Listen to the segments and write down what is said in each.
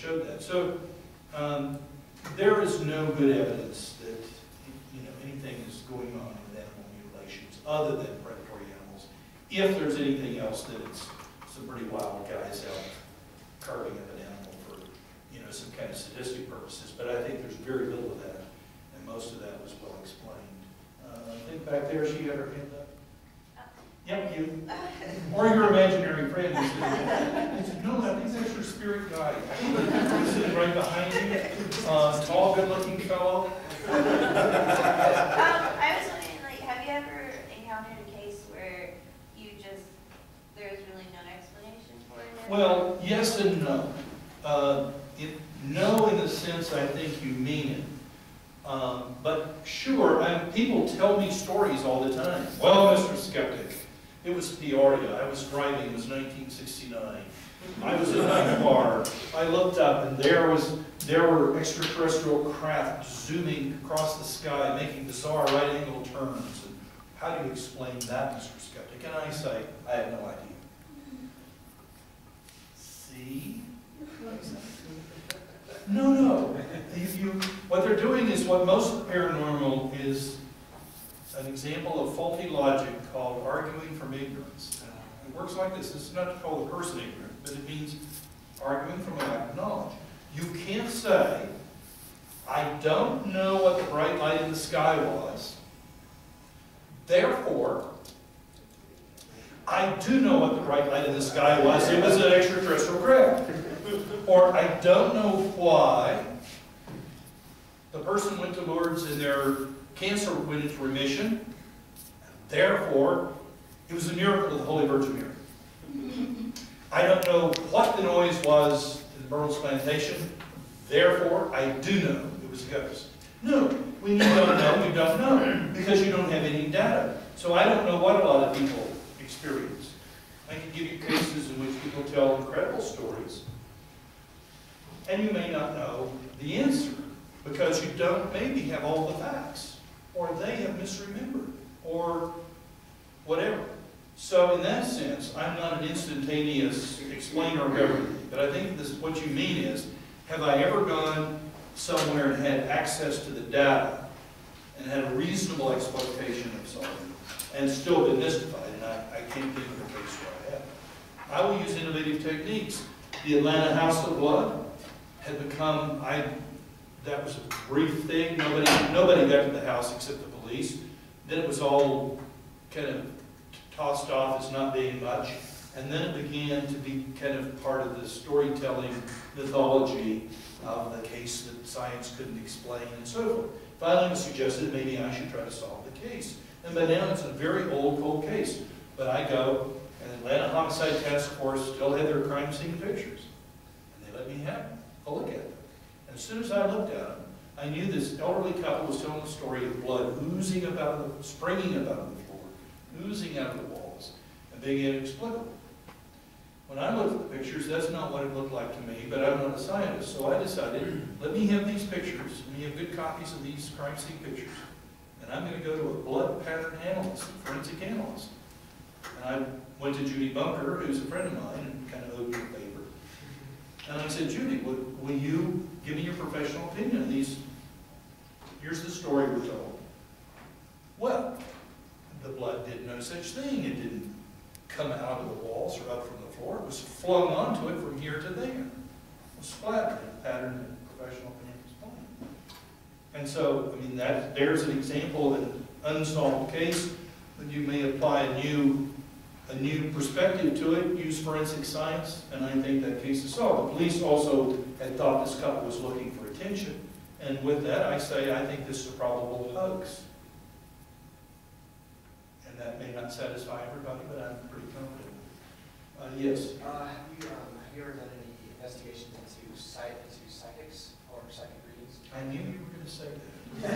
showed that. So there is no good evidence that anything is going on with animal mutilations other than predatory animals. If there's anything else, then it's some pretty wild guys out carving up an animal for some kind of sadistic purposes. But I think there's very little of that, and most of that was well explained. I think back there she had her hand up. Yep, you. Or your imaginary friend. No, I think that's your spirit guide. He's sitting right behind you. Tall, good-looking fellow. I was wondering, like, have you ever encountered a case where there's really no explanation for it? Well, yes and no. No in the sense I think you mean it. But sure, people tell me stories all the time. Well, Mr. Skeptic, it was Peoria. I was driving. It was 1969. I was in my car. I looked up, and there were extraterrestrial craft zooming across the sky, making bizarre right-angle turns. And how do you explain that, Mr. Skeptic? And I say, I have no idea. See? No. What they're doing is what most of the paranormal is an example of faulty logic called arguing from ignorance. It works like this. This is not to call the person ignorant, but it means arguing from a lack of knowledge. You can't say, I don't know what the bright light in the sky was, therefore, I do know what the bright light in the sky was. It was an extraterrestrial craft. Or I don't know why the person went to Lourdes and their cancer went into remission. Therefore, it was a miracle of the Holy Virgin Mary. I don't know what the noise was in the Burroughs plantation. Therefore, I do know it was a ghost. No, when you don't know, you don't know, because you don't have any data. So I don't know what a lot of people experience. I can give you cases in which people tell incredible stories, and you may not know the answer, because you don't maybe have all the facts, or they have misremembered, or whatever. So in that sense, I'm not an instantaneous explainer of everything, but I think what you mean is, have I ever gone somewhere and had access to the data and had a reasonable expectation of something and still been mystified? And I can't think of a case where I have. I will use innovative techniques. The Atlanta House of Blood had become, that was a brief thing. Nobody got to the house except the police. Then it was all kind of tossed off as not being much. And then it began to be kind of part of the storytelling mythology of the case that science couldn't explain and so forth. Finally, it was suggested maybe I should try to solve the case. And by now it's a very old, cold case. But I go, and the Atlanta Homicide Task Force still had their crime scene pictures. And they let me have a look at them. And as soon as I looked at them, I knew this elderly couple was telling a story of blood oozing about, springing about the floor, oozing out of the walls, and being inexplicable. When I looked at the pictures, that's not what it looked like to me, but I'm not a scientist, so I decided, let me have these pictures, let me have good copies of these crime scene pictures, and I'm going to go to a blood pattern analyst, a forensic analyst. And I went to Judy Bunker, who's a friend of mine, and kind of owed me a favor. And I said, Judy, will you give me your professional opinion on these? Here's the story we're told. Well, the blood did no such thing. It didn't come out of the walls or up from the floor. It was flung onto it from here to there. It was splattered in a pattern that professional opinion explained. And so, I mean, there's an example of an unsolved case that you may apply a new perspective to it, use forensic science, and I think that case is solved. The police also had thought this couple was looking for attention, and with that I say I think this is a probable hoax. And that may not satisfy everybody, but I'm pretty confident. Yes? Have you ever done any investigations into psychics or psychic readings? I knew you were going to say that.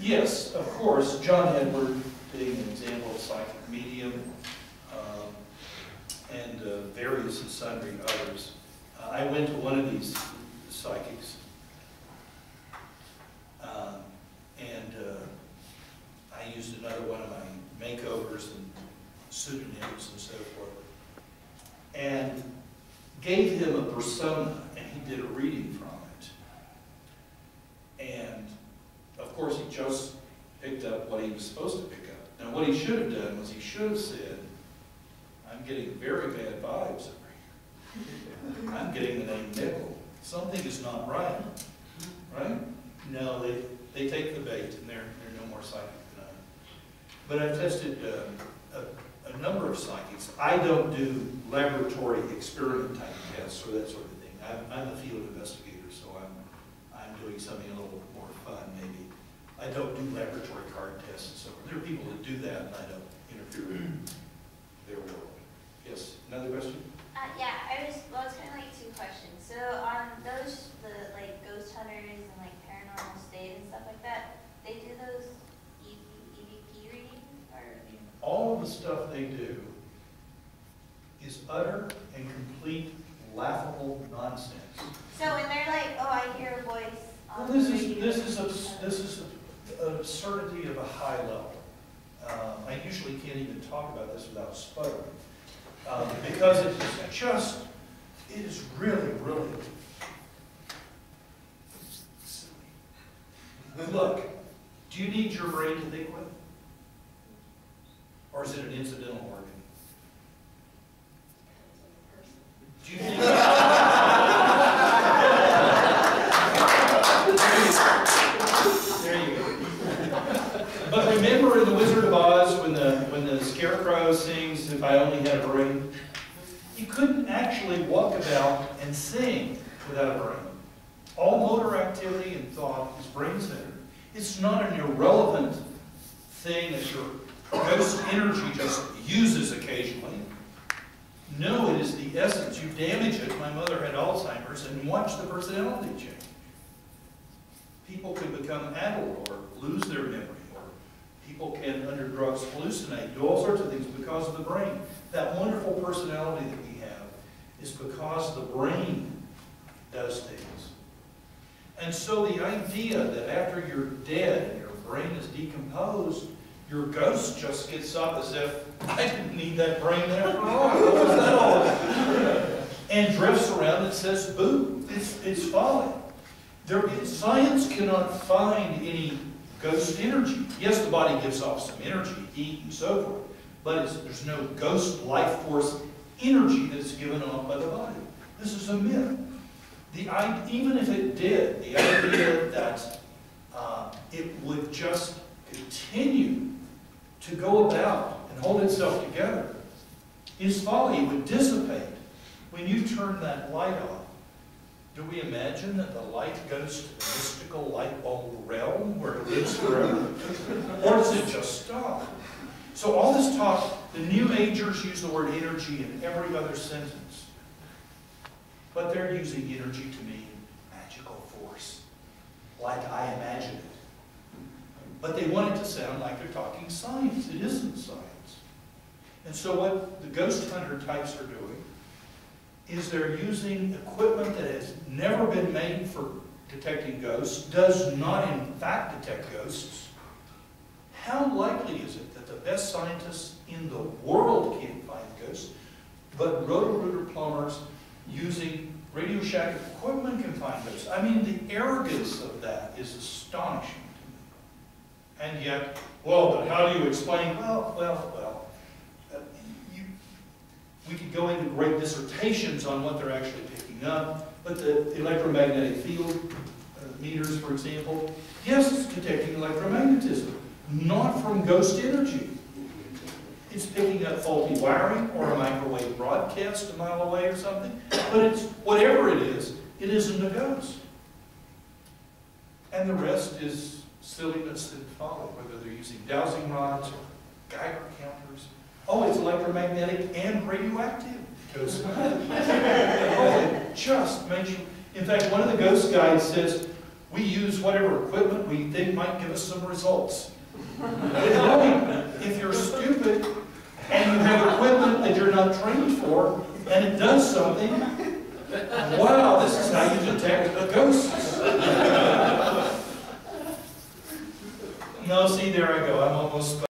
Yes, of course, John Edward being an example of psychic medium, and various and sundry others. I went to one of these psychics, and I I used another one of my makeovers and pseudonyms and so forth, and gave him a persona, and he did a reading from it. And of course, he just picked up what he was supposed to pick up. Now, what he should have done was he should have said, I'm getting very bad vibes over here. I'm getting the name Nickell. Something is not right. Right? No, they take the bait, and they're no more psychic than I am. But I've tested a number of psychics. I don't do laboratory experiment type tests or that sort of thing. I'm a field investigator, so I'm doing something a little more fun, maybe. I don't do laboratory card tests and so forth. There are people that do that, and I don't interfere with their world. Yes, another question? Yeah, it's kind of like two questions. So on those, the like ghost hunters and like paranormal state and stuff like that, they do those EVP readings, or? All of the stuff they do is utter and complete laughable nonsense. So when they're like, oh, I hear a voice Well, on this the is radio. an absurdity of a high level. I usually can't even talk about this without sputtering, because it is really, really silly. Look, do you need your brain to think with? Or is it an incidental organ? Do you think? There you go. But remember in The Wizard of Oz when the Scarecrow sings, "If I Only Had a Brain," he couldn't actually walk about and sing without a brain. All motor activity and thought is brain centered. It's not an irrelevant thing that your ghost energy just uses occasionally. No, it is the essence. You damage it. My mother had Alzheimer's, and watch the personality change. People can become addled or lose their memory, or people can, under drugs, hallucinate, do all sorts of things because of the brain. That wonderful personality that we have is because the brain does things. And so the idea that after you're dead and your brain is decomposed, your ghost just gets up as if, I didn't need that brain after all. What was that all about? And drifts around and says, boo, it's folly. Science cannot find any ghost energy. Yes, the body gives off some energy, heat and so forth, but there's no ghost life force energy that's given off by the body. This is a myth. Even if it did, the idea that it would just continue to go about and hold itself together is folly. It would dissipate when you turn that light on. Do we imagine that the light goes to the mystical light bulb realm where it lives forever? Or does it just stop? So all this talk, the New Agers use the word energy in every other sentence. But they're using energy to mean magical force, like I imagine it. But they want it to sound like they're talking science. It isn't science. And so what the ghost hunter types are doing is they're using equipment that has never been made for detecting ghosts, does not in fact detect ghosts. How likely is it that the best scientists in the world can't find ghosts, but roto-rooter plumbers using Radio Shack equipment can find ghosts? I mean, the arrogance of that is astonishing to me. And yet, well, but how do you explain? We could go into great dissertations on what they're actually picking up, but the electromagnetic field meters, for example, yes, it's detecting electromagnetism, not from ghost energy. It's picking up faulty wiring or a microwave broadcast a mile away or something, but it's whatever it isn't a ghost. And the rest is silliness and folly, whether they're using dowsing rods or Geiger counters. Oh, it's electromagnetic and radioactive. Because it just makes you. In fact, one of the ghost guides says, we use whatever equipment we think might give us some results. If you're stupid and you have equipment that you're not trained for, and it does something, wow, this is how you detect the ghosts. No, see, there I go. I'm almost